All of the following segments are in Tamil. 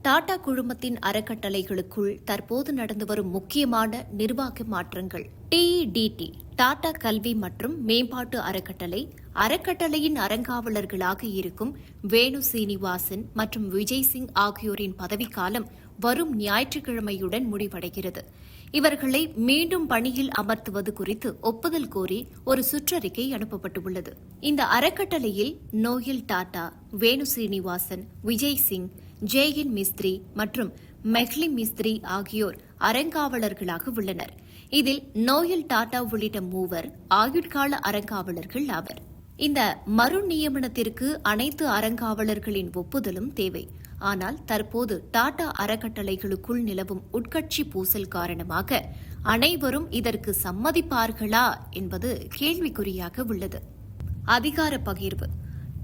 டாடா குழுமத்தின் அறக்கட்டளைகளுக்குள் தற்போது நடந்து வரும் முக்கியமான நிர்வாக மாற்றங்கள். டிஇடிடி டாடா கல்வி மற்றும் மேம்பாட்டு அறக்கட்டளை அறக்கட்டளையின் அறங்காவலர்களாக இருக்கும் வேணு சீனிவாசன் மற்றும் விஜய் சிங் ஆகியோரின் பதவிக்காலம் வரும் ஞாயிற்றுக்கிழமையுடன் முடிவடைகிறது. இவர்களை மீண்டும் பணியில் அமர்த்துவது குறித்து ஒப்புதல் கோரி ஒரு சுற்றறிக்கை அனுப்பப்பட்டுள்ளது. இந்த அறக்கட்டளையில் நோயல் டாடா, வேணு சீனிவாசன், விஜய் சிங், ஜேஎன் மிஸ்திரி மற்றும் மெஹ்லி மிஸ்திரி ஆகியோர் அறங்காவலர்களாக உள்ளனர். இதில் நோயல் டாடா உள்ளிட்ட மூவர் ஆயுட்கால அறங்காவலர்கள் ஆவர். இந்த மறு நியமனத்திற்கு அனைத்து அறங்காவலர்களின் ஒப்புதலும் தேவை. ஆனால் தற்போது டாடா அறக்கட்டளைகளுக்குள் நிலவும் உட்கட்சி பூசல் காரணமாக அனைவரும் இதற்கு சம்மதிப்பார்களா என்பது கேள்விக்குறியாக உள்ளது. அதிகார பகிர்வு.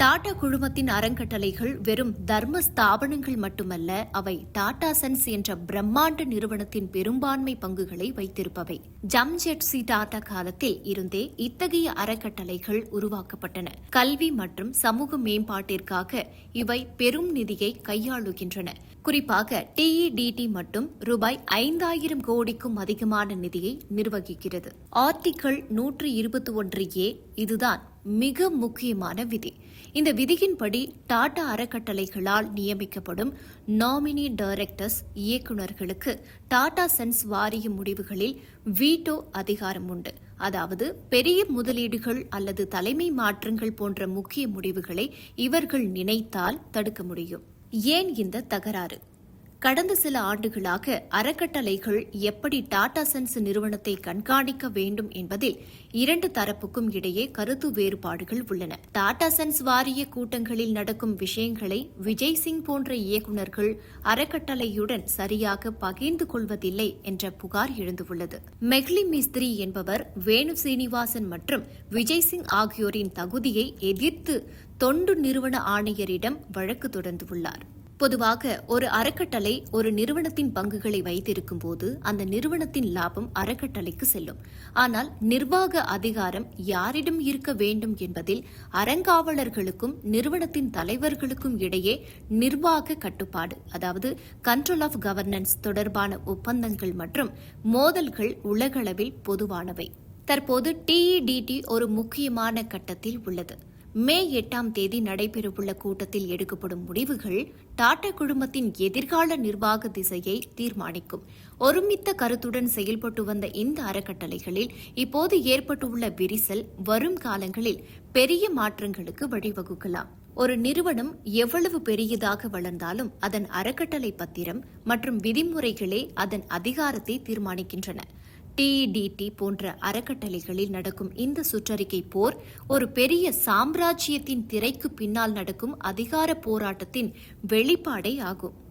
டாடா குழுமத்தின் அறக்கட்டளைகள் வெறும் தர்ம ஸ்தாபனங்கள் மட்டுமல்ல, அவை டாடா சன்ஸ் என்ற பிரம்மாண்ட நிறுவனத்தின் பெரும்பான்மை பங்குகளை வைத்திருப்பவை. ஜம்ஷெட்ஜி டாடா காலத்தில் இருந்தே இத்தகைய அறக்கட்டளைகள் உருவாக்கப்பட்டன. கல்வி மற்றும் சமூக மேம்பாட்டிற்காக இவை பெரும் நிதியை கையாளுகின்றன. குறிப்பாக டிஇடிடி மட்டும் ரூபாய் 5000 கோடிக்கும் அதிகமான நிதியை நிர்வகிக்கிறது. ஆர்டிகிள் 121A இதுதான் மிக முக்கியமான விதி. இந்த விதியின்படி டாடா அறக்கட்டளைகளால் நியமிக்கப்படும் நாமினி டைரக்டர்ஸ் இயக்குநர்களுக்கு டாடா சன்ஸ் வாரிய முடிவுகளில் வீட்டோ அதிகாரம் உண்டு. அதாவது பெரிய முதலீடுகள் அல்லது தலைமை மாற்றங்கள் போன்ற முக்கிய முடிவுகளை இவர்கள் நினைத்தால் தடுக்க முடியும். ஏன் இந்த தகராறு? கடந்த சில ஆண்டுகளாக அறக்கட்டளைகள் எப்படி டாடா சன்ஸ் நிறுவனத்தை கண்காணிக்க வேண்டும் என்பதில் இரண்டு தரப்புக்கும் இடையே கருத்து வேறுபாடுகள் உள்ளன. டாடா சன்ஸ் வாரிய கூட்டங்களில் நடக்கும் விஷயங்களை விஜய் சிங் போன்ற இயக்குநர்கள் அறக்கட்டளையுடன் சரியாக பகிர்ந்து கொள்வதில்லை என்ற புகார் எழுந்துள்ளது. மெஹ்லி மிஸ்திரி என்பவர் வேணு சீனிவாசன் மற்றும் விஜய் சிங் ஆகியோரின் தகுதியை எதிர்த்து தொண்டு நிறுவன ஆணையரிடம் வழக்கு தொடர்ந்துள்ளார். பொதுவாக ஒரு அறக்கட்டளை ஒரு நிறுவனத்தின் பங்குகளை வைத்திருக்கும் போது அந்த நிறுவனத்தின் லாபம் அறக்கட்டளைக்கு செல்லும். ஆனால் நிர்வாக அதிகாரம் யாரிடம் இருக்க வேண்டும் என்பதில் அறங்காவலர்களுக்கும் நிறுவனத்தின் தலைவர்களுக்கும் இடையே நிர்வாக கட்டுப்பாடு, அதாவது கண்ட்ரோல் ஆஃப் கவர்னன்ஸ் தொடர்பான ஒப்பந்தங்கள் மற்றும் மோதல்கள் உலகளவில் பொதுவானவை. தற்போது டிஇடிடி ஒரு முக்கியமான கட்டத்தில் உள்ளது. மே 8ஆம் தேதி நடைபெறவுள்ள கூட்டத்தில் எடுக்கப்படும் முடிவுகள் டாடா குழுமத்தின் எதிர்கால நிர்வாக திசையை தீர்மானிக்கும். ஒருமித்த கருத்துடன் செயல்பட்டு வந்த இந்த அறக்கட்டளைகளில் இப்போது ஏற்பட்டுள்ள விரிசல் வரும் காலங்களில் பெரிய மாற்றங்களுக்கு வழிவகுக்கலாம். ஒரு நிறுவனம் எவ்வளவு பெரியதாக வளர்ந்தாலும் அதன் அறக்கட்டளை பத்திரம் மற்றும் விதிமுறைகளே அதன் அதிகாரத்தை தீர்மானிக்கின்றன. டிஇடிடி போன்ற அறக்கட்டளைகளில் நடக்கும் இந்த சுற்றறிக்கை போர் ஒரு பெரிய சாம்ராஜ்யத்தின் திரைக்கு பின்னால் நடக்கும் அதிகார போராட்டத்தின் வெளிப்பாடே ஆகும்.